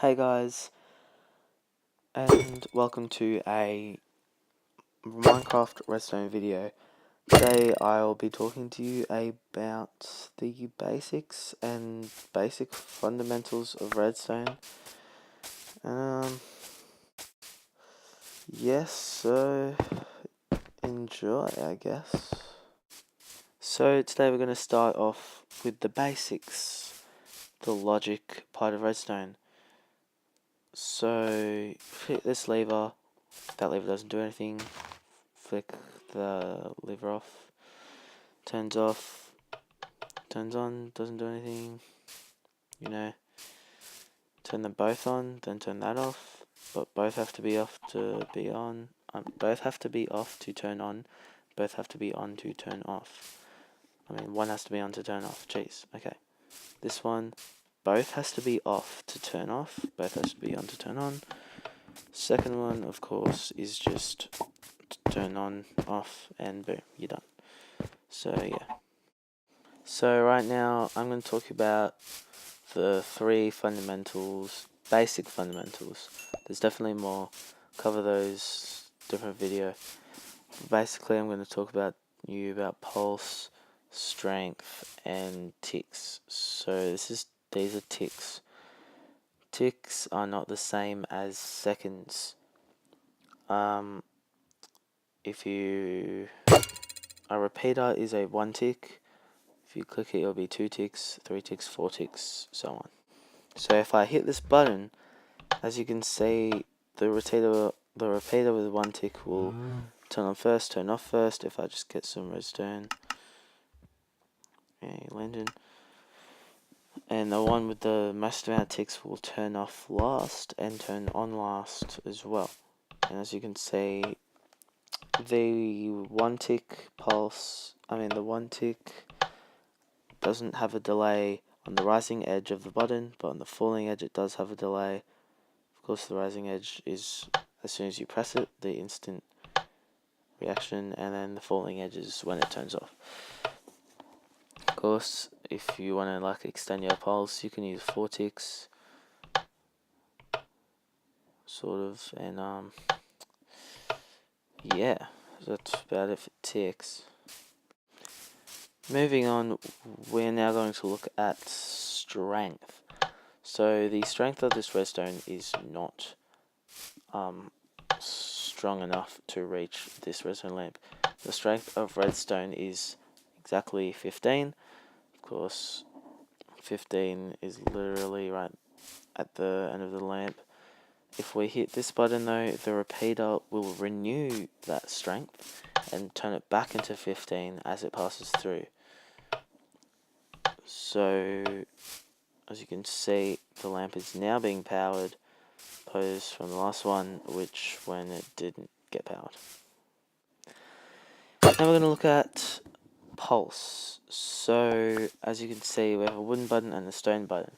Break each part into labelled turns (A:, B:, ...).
A: Hey guys, and welcome to a Minecraft Redstone video. Today I'll be talking to you about the basics and basic fundamentals of Redstone. Yes, so enjoy, I guess. So today we're going to start off with the basics, the logic part of Redstone. So hit this lever, that lever doesn't do anything. Flick the lever off, turns off, turns on, doesn't do anything, turn them both on, then turn that off, but both have to be off to be on, both have to be off to turn on, both have to be on to turn off. One has to be on to turn off, jeez, okay. This one, both has to be off to turn off, both has to be on to turn on. Second one, of course, is just turn on, off, and boom, you're done. So yeah. So right now I'm going to talk about the three fundamentals, basic fundamentals. There's definitely more. Cover those different video. Basically, I'm going to talk about pulse, strength, and ticks. So these are ticks. Ticks are not the same as seconds. If you a repeater is a 1 tick. If you click it, it'll be 2 ticks, 3 ticks, 4 ticks, so on. So if I hit this button, as you can see, the repeater with 1 tick will turn on first, turn off first. If I just get some redstone, lantern, and the one with the most amount of ticks will turn off last and turn on last as well. And as you can see, the 1 tick pulse, the 1 tick doesn't have a delay on the rising edge of the button, but on the falling edge it does have a delay. Of course, the rising edge is as soon as you press it, the instant reaction, and then the falling edge is when it turns off. Of course, if you want to extend your pulse, you can use 4 ticks, sort of, and yeah, that's about it for ticks. Moving on, we're now going to look at strength. So the strength of this redstone is not strong enough to reach this redstone lamp. The strength of redstone is exactly 15. Of course, 15 is literally right at the end of the lamp. If we hit this button though, the repeater will renew that strength and turn it back into 15 as it passes through. So, as you can see, the lamp is now being powered, opposed from the last one, which when it didn't get powered. Now we're going to look at pulse. So, as you can see, we have a wooden button and a stone button.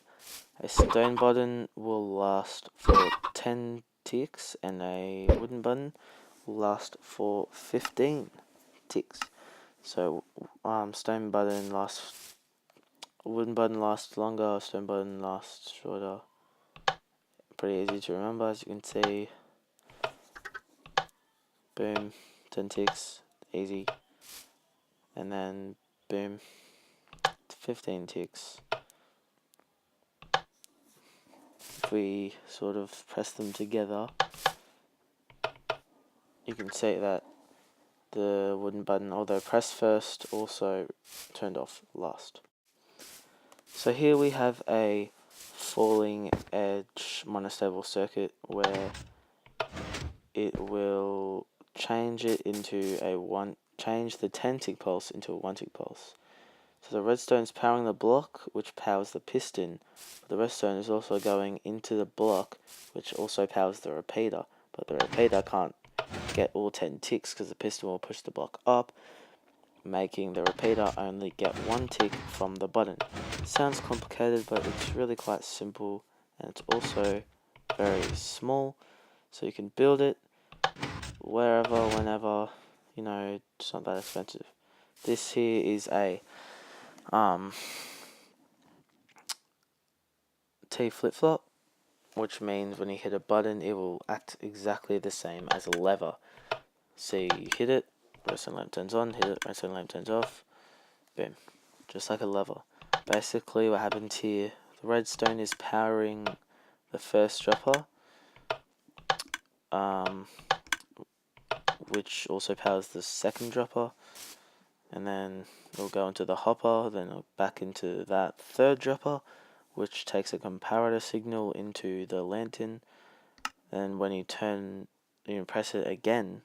A: A stone button will last for 10 ticks, and a wooden button will last for 15 ticks. So, wooden button lasts longer, stone button lasts shorter. Pretty easy to remember, as you can see. Boom, 10 ticks, easy. And then, boom, 15 ticks. If we sort of press them together, you can see that the wooden button, although pressed first, also turned off last. So here we have a falling edge monostable circuit where it will change the 10 tick pulse into a 1 tick pulse. So the redstone is powering the block, which powers the piston, but the redstone is also going into the block, which also powers the repeater, but the repeater can't get all 10 ticks because the piston will push the block up, making the repeater only get 1 tick from the button. Sounds complicated, but it's really quite simple, and it's also very small, so you can build it wherever, whenever, it's not that expensive. This here is a T flip-flop. which means when you hit a button, it will act exactly the same as a lever. So you hit it, redstone lamp turns on, hit it, redstone lamp turns off, boom, just like a lever. Basically what happens here, the redstone is powering the first dropper, which also powers the second dropper, and then it'll go into the hopper, then it'll back into that third dropper, which takes a comparator signal into the lantern, and when you press it again,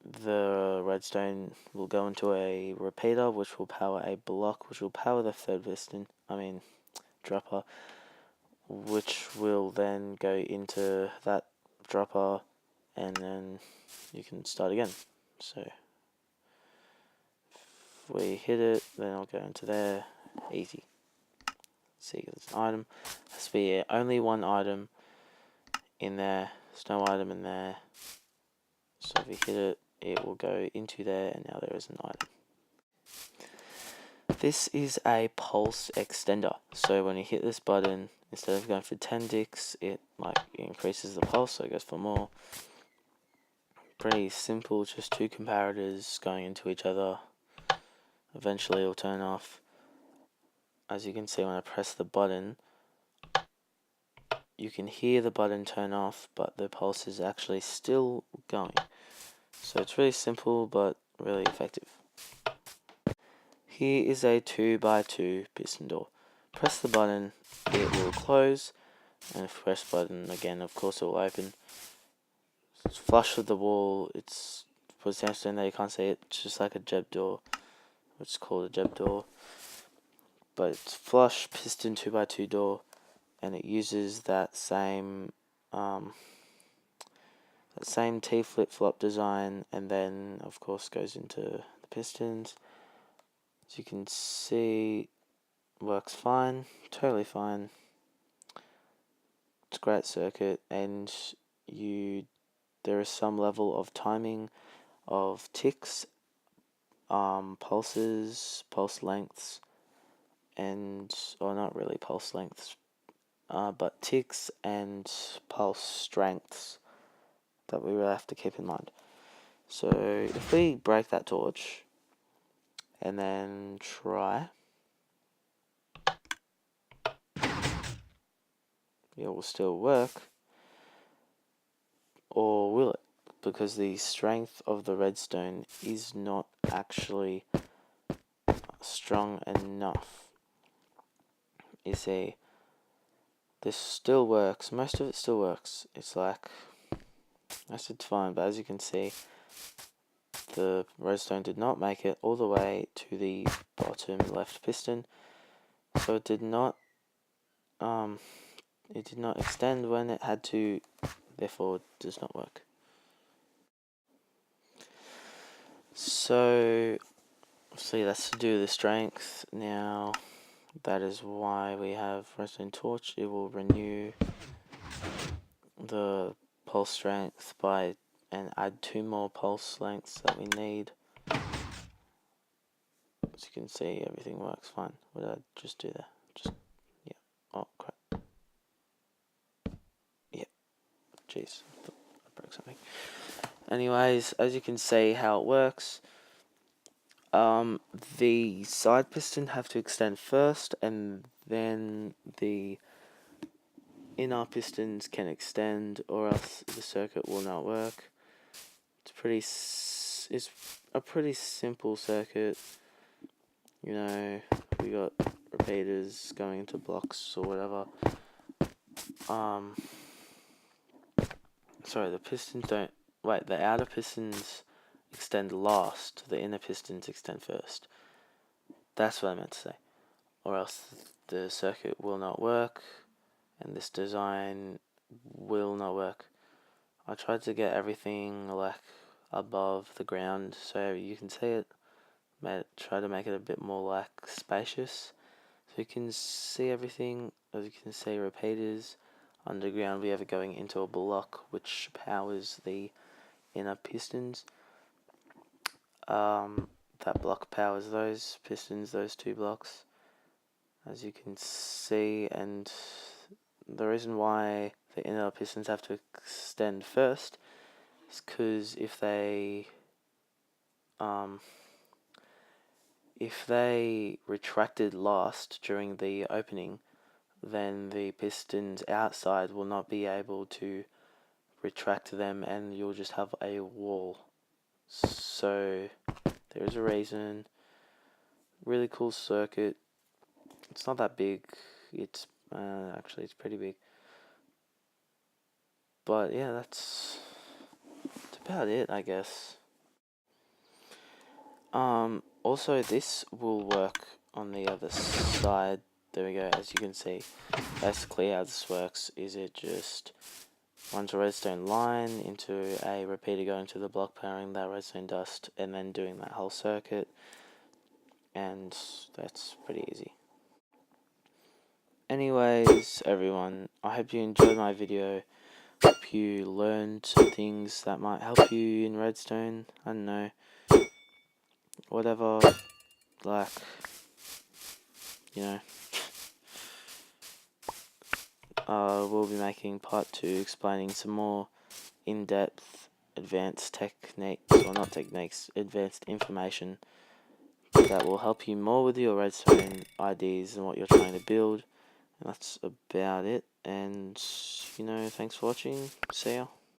A: the redstone will go into a repeater, which will power a block, which will power the third dropper, which will then go into that dropper, and then you can start again. So if we hit it, then I'll go into there, easy. See, there's an item, has to be only one item in there, there's no item in there, so if we hit it, it will go into there, and now there is an item. This is a pulse extender, so when you hit this button, instead of going for 10 ticks, it increases the pulse, so it goes for more. Pretty simple, just two comparators going into each other. Eventually it'll turn off. As you can see, when I press the button, you can hear the button turn off, but the pulse is actually still going. So it's really simple, but really effective. Here is a 2x2 piston door. Press the button, it will close, and if you press the button again, of course it will open. It's flush with the wall, it's for sandstone there, you can't see it, it's just like a jeb door, which is called a jeb door. But it's flush piston 2x2 door, and it uses that same T flip-flop design, and then of course goes into the pistons. As you can see, works fine, totally fine. It's a great circuit, and there is some level of timing of ticks, pulses, pulse lengths, or not really pulse lengths, but ticks and pulse strengths that we really have to keep in mind. So if we break that torch and then try, it will still work, or will it? Because the strength of the redstone is not actually strong enough. You see, this still works, most of it still works. It's like, most of it's fine, but as you can see, the redstone did not make it all the way to the bottom left piston, so it did not extend when it had to, therefore it does not work. So obviously that's to do with the strength. Now that is why we have redstone torch. It will renew the pulse strength and add 2 more pulse lengths that we need. As you can see, everything works fine. What did I just do there? Yeah. Oh crap. Yeah. Jeez. I broke something. Anyways, as you can see how it works, the side piston have to extend first, and then the inner pistons can extend, or else the circuit will not work. It's a pretty simple circuit. You know, we got repeaters going into blocks or whatever. Sorry, the pistons don't. Wait, the outer pistons extend last, the inner pistons extend first. That's what I meant to say. Or else the circuit will not work, and this design will not work. I tried to get everything like above the ground so you can see it. Try to make it a bit more like spacious, so you can see everything. As you can see, repeaters underground. We have it going into a block which powers the inner pistons. That block powers those pistons, those 2 blocks, as you can see, and the reason why the inner pistons have to extend first is because if they retracted last during the opening, then the pistons outside will not be able to retract them, and you'll just have a wall. So there is a reason. Really cool circuit. It's not that big. It's actually it's pretty big. But yeah, that's about it, I guess. Also, this will work on the other side. There we go. As you can see, basically how this works is it just runs a redstone line into a repeater going to the block powering that redstone dust, and then doing that whole circuit, and that's pretty easy. Anyways, everyone, I hope you enjoyed my video. Hope you learned some things that might help you in redstone. I don't know, whatever, like, you know. We'll be making part 2 explaining some more in-depth advanced techniques, or not techniques, advanced information that will help you more with your redstone ideas and what you're trying to build. And that's about it, and you know, thanks for watching. See ya.